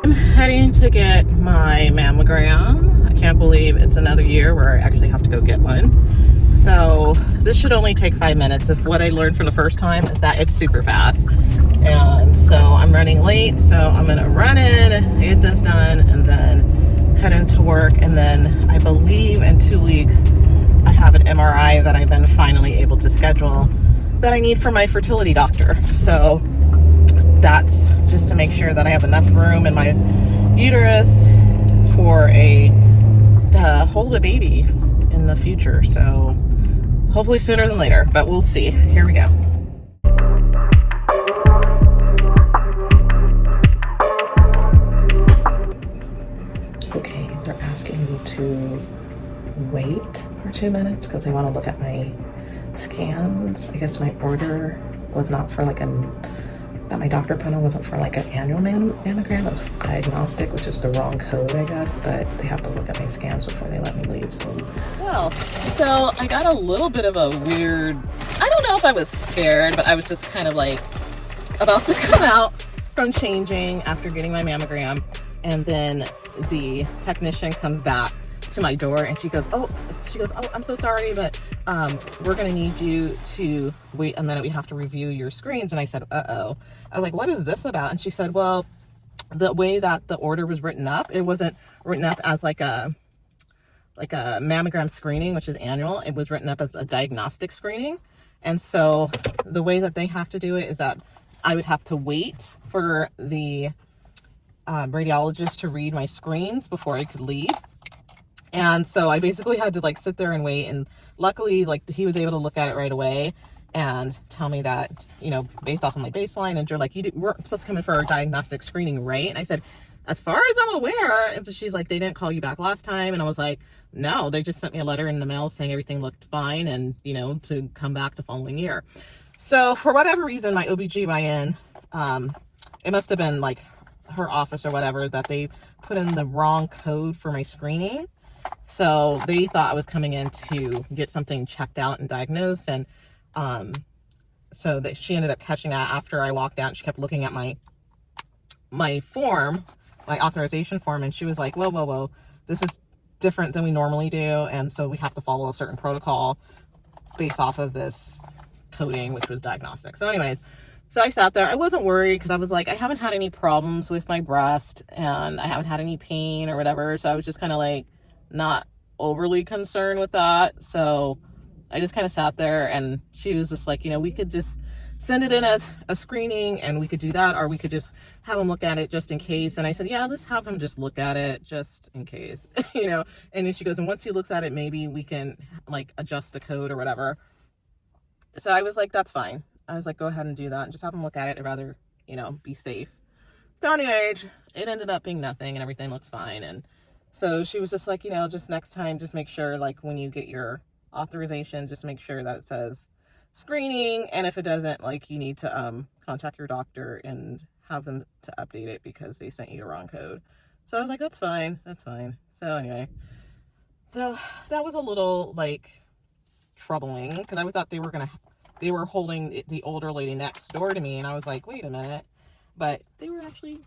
I'm heading to get my mammogram. I can't believe it's another year where I actually have to go get one. So this should only take 5 minutes. If what I learned from the first time is that it's super fast. And so I'm running late, so I'm gonna run in, get this done, and then head into work. And then I believe in 2 weeks, I have an MRI that I've been finally able to schedule that I need for my fertility doctor. So that's just to make sure that I have enough room in my uterus for to hold a baby in the future. So hopefully sooner than later, but we'll see. Here we go. Okay, they're asking me to wait for 2 minutes because they want to look at my scans. I guess my order was not for like that my doctor put on wasn't for like an annual mammogram. It was diagnostic, which is the wrong code, I guess, but they have to look at my scans before they let me leave. So I got a little bit of a weird, I don't know if I was scared, but I was just kind of like about to come out from changing after getting my mammogram, and then the technician comes back to my door and she goes, oh, I'm so sorry, but we're gonna need you to wait a minute. We have to review your screens. And I said, uh-oh. I was like, what is this about? And she said, well, the way that the order was written up, it wasn't written up as like a mammogram screening, which is annual. It was written up as a diagnostic screening. And so the way that they have to do it is that I would have to wait for the radiologist to read my screens before I could leave. And so I basically had to like sit there and wait. And luckily, like, he was able to look at it right away and tell me that, you know, based off of my baseline, and you're like, we're supposed to come in for our diagnostic screening, right? And I said, as far as I'm aware. And so she's like, they didn't call you back last time. And I was like, no, they just sent me a letter in the mail saying everything looked fine and, you know, to come back the following year. So for whatever reason, my OBGYN, it must have been like her office or whatever, that they put in the wrong code for my screening. So they thought I was coming in to get something checked out and diagnosed. And so that she ended up catching that after I walked out. She kept looking at my form, my authorization form, and she was like, whoa, this is different than we normally do. And so we have to follow a certain protocol based off of this coding, which was diagnostic. So anyways, so I sat there. I wasn't worried because I was like, I haven't had any problems with my breast and I haven't had any pain or whatever. So I was just kind of like, not overly concerned with that. So I just kind of sat there, and she was just like, you know, we could just send it in as a screening and we could do that, or we could just have him look at it just in case. And I said, yeah, let's have him just look at it just in case, you know. And then she goes, and once he looks at it, maybe we can like adjust the code or whatever. So I was like, that's fine. I was like, go ahead and do that and just have him look at it. I'd rather, you know, be safe. So anyway, it ended up being nothing and everything looks fine. And so she was just like, you know, just next time, just make sure, like, when you get your authorization, just make sure that it says screening. And if it doesn't, like, you need to contact your doctor and have them to update it because they sent you the wrong code. So I was like, that's fine. So anyway, so that was a little, like, troubling because I thought they were holding the older lady next door to me. And I was like, wait a minute. But they were actually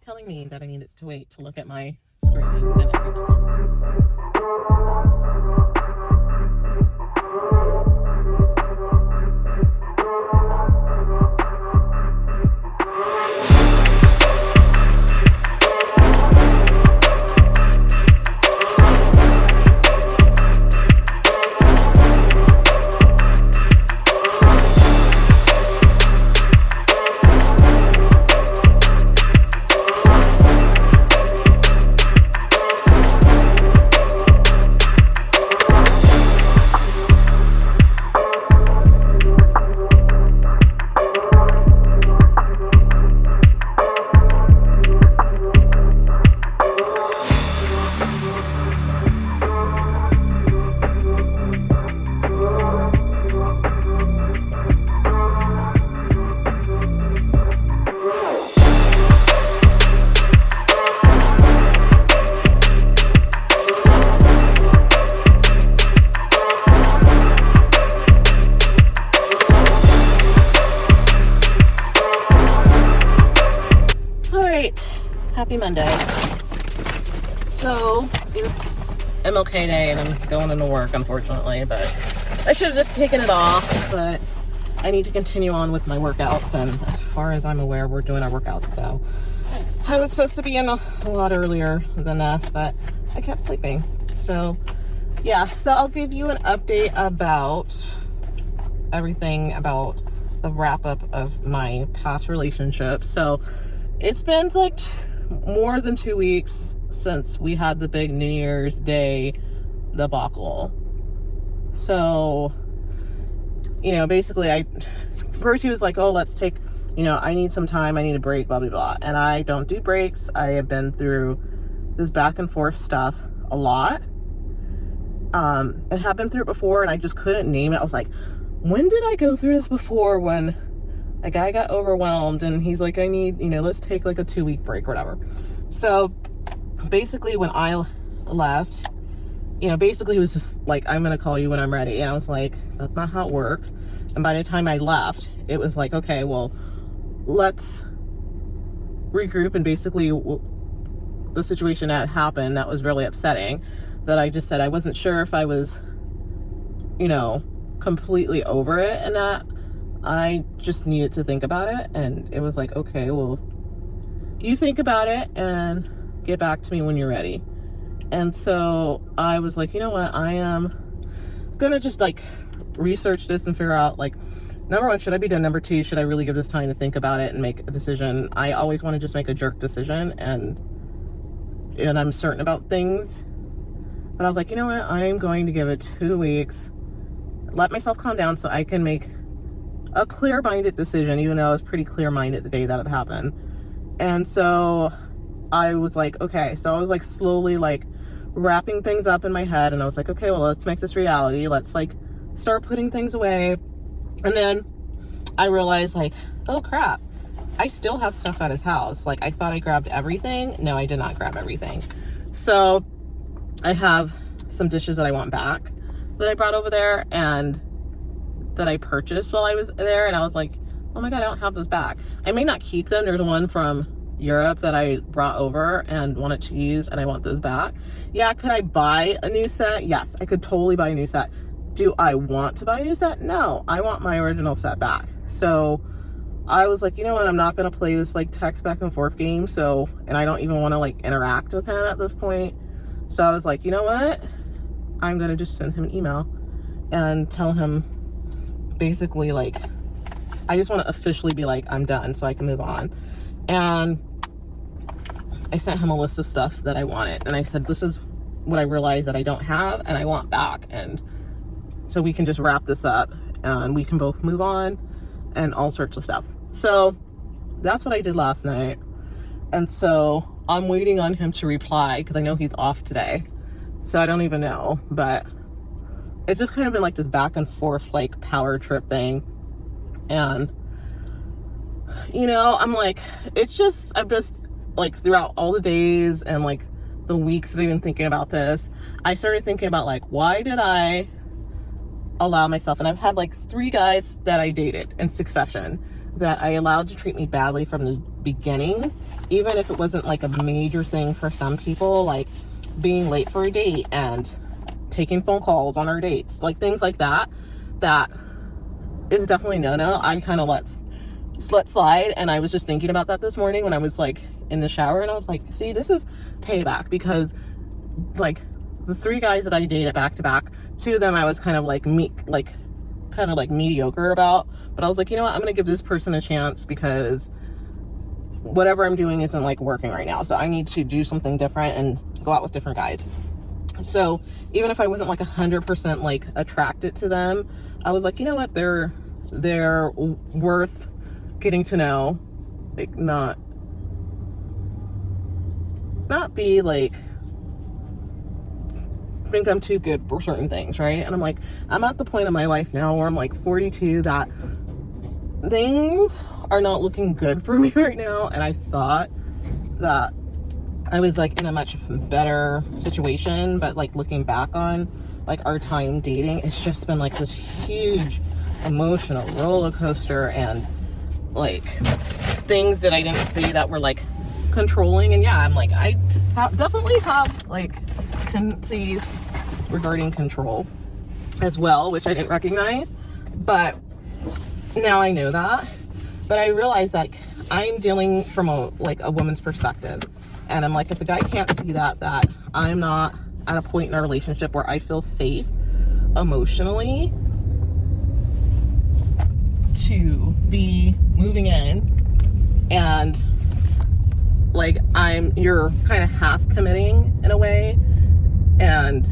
telling me that I needed to wait to look at my screenings and everything. Happy Monday. So it's MLK Day and I'm going into work, unfortunately, but I should have just taken it off, but I need to continue on with my workouts, and as far as I'm aware, we're doing our workouts. So I was supposed to be in a lot earlier than this, but I kept sleeping. So yeah, so I'll give you an update about everything about the wrap up of my past relationship. So it's been like more than 2 weeks since we had the big New Year's Day debacle. So, you know, basically first he was like, oh, let's take, you know, I need some time, I need a break, blah, blah, blah. And I don't do breaks. I have been through this back and forth stuff a lot. And have been through it before, and I just couldn't name it. I was like, when did I go through this before, when a guy got overwhelmed and he's like, I need, you know, let's take like a 2-week break or whatever. So basically when I left, you know, basically he was just like, I'm going to call you when I'm ready. And I was like, that's not how it works. And by the time I left, it was like, okay, well, let's regroup. And basically the situation that happened that was really upsetting, that I just said I wasn't sure if I was, you know, completely over it, and that I just needed to think about it. And it was like, okay, well, you think about it and get back to me when you're ready. And so I was like, you know what, I am gonna just like research this and figure out, like, number one, should I be done? Number two, should I really give this time to think about it and make a decision? I always want to just make a jerk decision, and I'm certain about things. But I was like, you know what, I'm going to give it 2 weeks, let myself calm down so I can make a clear-minded decision, even though I was pretty clear-minded the day that it happened. And so I was like, okay, so I was like slowly like wrapping things up in my head, and I was like, okay, well, let's make this reality. Let's like start putting things away. And then I realized, like, oh crap, I still have stuff at his house. Like, I thought I grabbed everything. No, I did not grab everything. So I have some dishes that I want back that I brought over there and that I purchased while I was there. And I was like, oh my God, I don't have those back. I may not keep them. There's one from Europe that I brought over and wanted to use, and I want those back. Yeah, could I buy a new set? Yes, I could totally buy a new set. Do I want to buy a new set? No, I want my original set back. So I was like, you know what, I'm not going to play this like text back and forth game. So, and I don't even want to like interact with him at this point. So I was like, you know what, I'm going to just send him an email and tell him basically like, I just want to officially be like, I'm done so I can move on. And I sent him a list of stuff that I wanted. And I said, this is what I realized that I don't have and I want back. And so we can just wrap this up and we can both move on and all sorts of stuff. So that's what I did last night. And so I'm waiting on him to reply because I know he's off today. So I don't even know, but it's just kind of been like this back and forth, like power trip thing. And, you know, I'm like, it's just, I'm just like throughout all the days and like the weeks that I've been thinking about this, I started thinking about like, why did I allow myself, and I've had like 3 guys that I dated in succession that I allowed to treat me badly from the beginning, even if it wasn't like a major thing for some people, like being late for a date and taking phone calls on our dates, like things like that, that is definitely no. I kind of let slide. And I was just thinking about that this morning when I was like in the shower, and I was like, see, this is payback, because like the 3 guys that I dated back to back, 2 of them I was kind of like mediocre about, but I was like, you know what, I'm gonna give this person a chance because whatever I'm doing isn't like working right now, so I need to do something different and go out with different guys. So even if I wasn't like 100% like attracted to them, I was like, you know what, they're worth getting to know, like not be like think I'm too good for certain things, right? And I'm like, I'm at the point in my life now where I'm like 42 that things are not looking good for me right now, and I thought that I was like in a much better situation, but like looking back on like our time dating, it's just been like this huge emotional roller coaster, and like things that I didn't see that were like controlling, and yeah, I'm like, I definitely have like tendencies regarding control as well, which I didn't recognize, but now I know that. But I realize like I'm dealing from a woman's perspective, and I'm like, if a guy can't see that I'm not at a point in our relationship where I feel safe emotionally to be moving in, and like you're kind of half committing in a way, and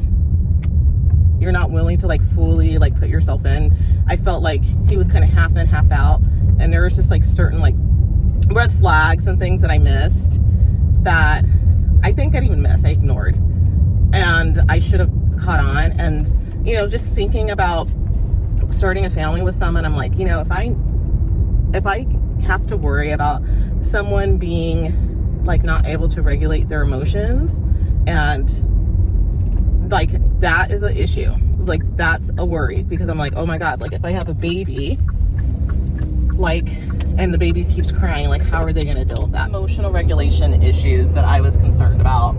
you're not willing to like fully like put yourself in. I felt like he was kind of half in, half out, and there was just like certain like red flags and things that I missed that I think I didn't even miss, I ignored, and I should have caught on. And you know, just thinking about starting a family with someone, I'm like, you know, if I have to worry about someone being like not able to regulate their emotions, and like that is an issue, like that's a worry, because I'm like, oh my god, like if I have a baby, like, and the baby keeps crying, like how are they going to deal with that? Emotional regulation issues that I was concerned about,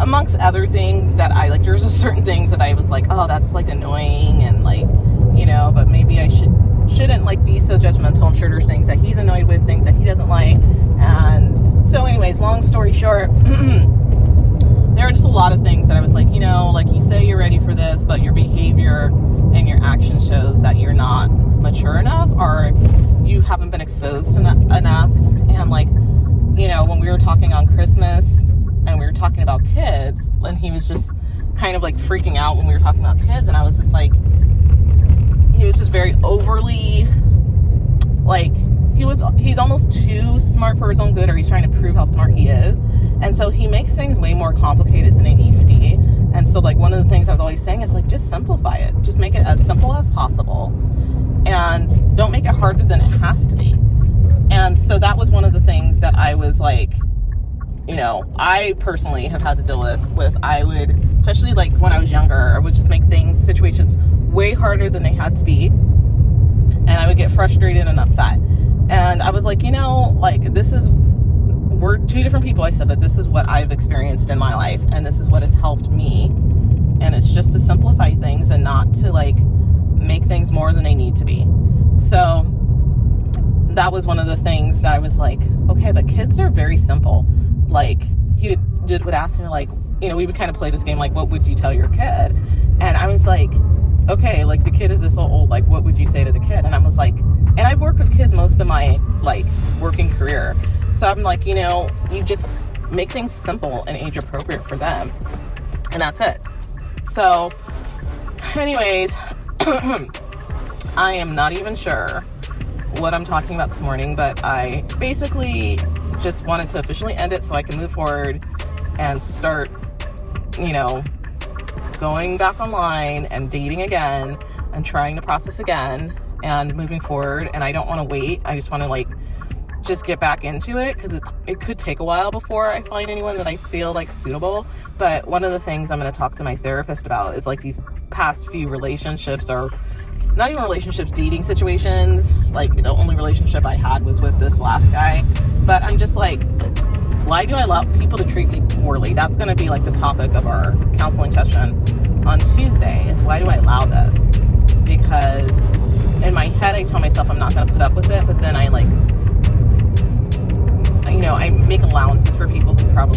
amongst other things that I like, there's just certain things that I was like, oh, that's like annoying, and like, you know, but maybe I shouldn't like be so judgmental. I'm sure there's things that he's annoyed with, things that he doesn't like. And so anyways, long story short, there are just a lot of things that I was like, you know, like you say you're ready for this, but your behavior and your action shows that you're not mature enough, or you haven't been exposed enough. And like, you know, when we were talking on Christmas and we were talking about kids, and he was just kind of like freaking out when we were talking about kids, and I was just like, he was just very overly, like, he's almost too smart for his own good, or he's trying to prove how smart he is. And so he makes things way more complicated than they need to be. And so like one of the things I was always saying is like, just simplify it. Just make it as simple as possible, and don't make it harder than it has to be. And so that was one of the things that I was like, you know, I personally have had to deal with. I would, especially like when I was younger, I would just make situations way harder than they had to be, and I would get frustrated and upset. And I was like, you know, like we're two different people. I said that this is what I've experienced in my life, and this is what has helped me, and it's just to simplify things and not to like make things more than they need to be. So that was one of the things that I was like, okay, but kids are very simple. Like he would ask me, like, you know, we would kind of play this game, like, what would you tell your kid? And I was like, okay, like the kid is this old, like what would you say to the kid? And I was like, and I've worked with kids most of my like working career, so I'm like, you know, you just make things simple and age appropriate for them, and that's it. So anyways, I am not even sure what I'm talking about this morning, but I basically just wanted to officially end it so I can move forward and start, you know, going back online and dating again and trying to process again and moving forward. And I don't want to wait. I just want to like just get back into it, because it could take a while before I find anyone that I feel like suitable. But one of the things I'm going to talk to my therapist about is like these past few relationships, or not even relationships, dating situations. Like the only relationship I had was with this last guy, but I'm just like, why do I allow people to treat me poorly? That's going to be like the topic of our counseling session on Tuesday, is why do I allow this? Because in my head I tell myself I'm not going to put up with it, but then I like, you know, I make allowances for people who probably